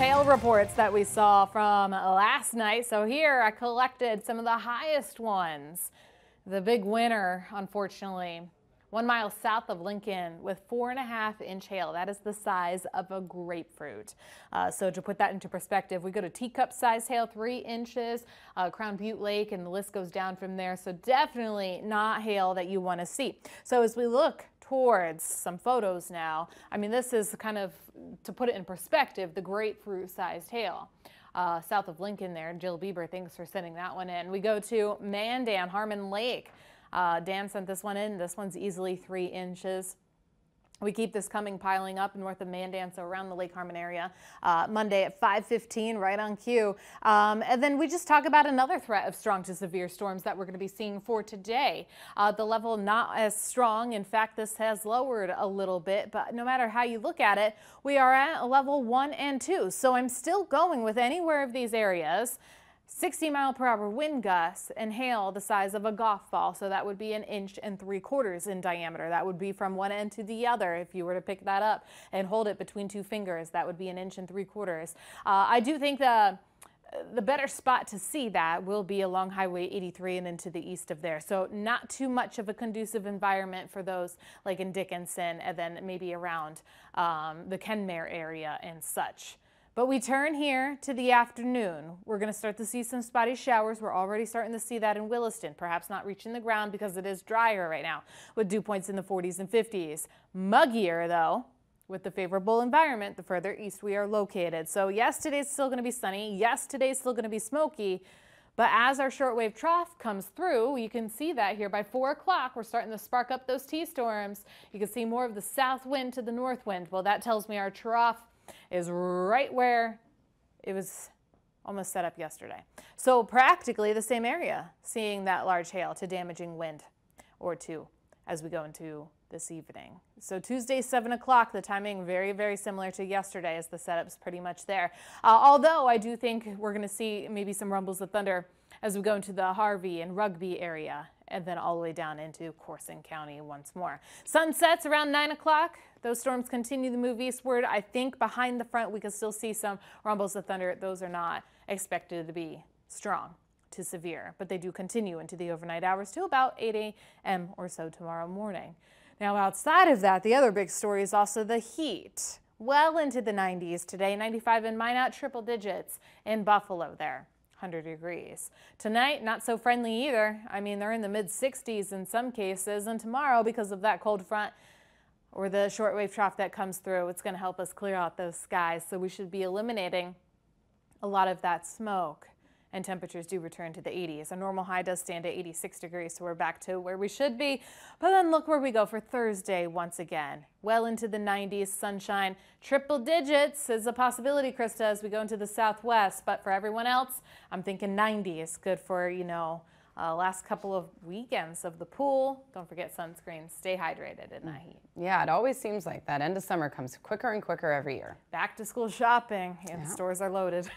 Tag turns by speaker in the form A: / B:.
A: hail reports that we saw from last night. So here I collected some of the highest ones. The big winner, unfortunately, 1 mile south of Lincoln with 4.5-inch hail. That is the size of a grapefruit. So to put that into perspective, we go to teacup size hail, 3 inches, Crown Butte Lake, and the list goes down from there. So definitely not hail that you want to see. So as we look towards some photos now, I mean, this is kind of, to put it in perspective, the grapefruit sized hail. South of Lincoln there. Jill Bieber, thanks for sending that one in. We go to Mandan, Harmon Lake. Dan sent this one in. This one's easily 3 inches. We keep this coming, piling up north of Mandan, so around the Lake Harmon area. Monday at 5:15, right on cue. And then we just talk about another threat of strong to severe storms that we're going to be seeing for today. The level not as strong. In fact, this has lowered a little bit, but no matter how you look at it, we are at a level 1 and 2. So I'm still going with anywhere of these areas. 60-mile-per-hour wind gusts and hail the size of a golf ball. So that would be 1.75 inches in diameter. That would be from one end to the other. If you were to pick that up and hold it between 2 fingers, that would be 1.75 inches. I do think the better spot to see that will be along Highway 83 and into the east of there. So not too much of a conducive environment for those like in Dickinson and then maybe around the Kenmare area and such. But we turn here to the afternoon. We're going to start to see some spotty showers. We're already starting to see that in Williston, perhaps not reaching the ground because it is drier right now with dew points in the 40s and 50s. Muggier though, with the favorable environment the further east we are located. So yes, today's still going to be sunny. Yes, today's still going to be smoky. But as our shortwave trough comes through, you can see that here by 4 o'clock, we're starting to spark up those T-storms. You can see more of the south wind to the north wind. Well, that tells me our trough is right where it was almost set up yesterday. So practically the same area, seeing that large hail to damaging wind or two as we go into this evening. So Tuesday, 7 o'clock, the timing very, very similar to yesterday as the setup's pretty much there. Although I do think we're going to see maybe some rumbles of thunder as we go into the Harvey and Rugby area and then all the way down into Corson County once more. Sun sets around 9 o'clock. Those storms continue to move eastward. I think behind the front we can still see some rumbles of thunder. Those are not expected to be strong to severe, but they do continue into the overnight hours to about 8 a.m. or so tomorrow morning. Now outside of that, the other big story is also the heat. Well into the 90s today, 95 in Minot, triple digits in Buffalo there. 100 degrees. Tonight, not so friendly either. I mean, they're in the mid-60s in some cases, and tomorrow, because of that cold front or the shortwave trough that comes through, it's going to help us clear out those skies. So we should be eliminating a lot of that smoke, and temperatures do return to the 80s. A normal high does stand at 86 degrees, so we're back to where we should be. But then look where we go for Thursday once again. Well into the 90s, sunshine, triple digits is a possibility, Krista, as we go into the southwest. But for everyone else, I'm thinking 90s. Good for, you know, last couple of weekends of the pool. Don't forget sunscreen. Stay hydrated in that heat.
B: Yeah, it always seems like that end of summer comes quicker and quicker every year.
A: Back to school shopping, and stores are loaded.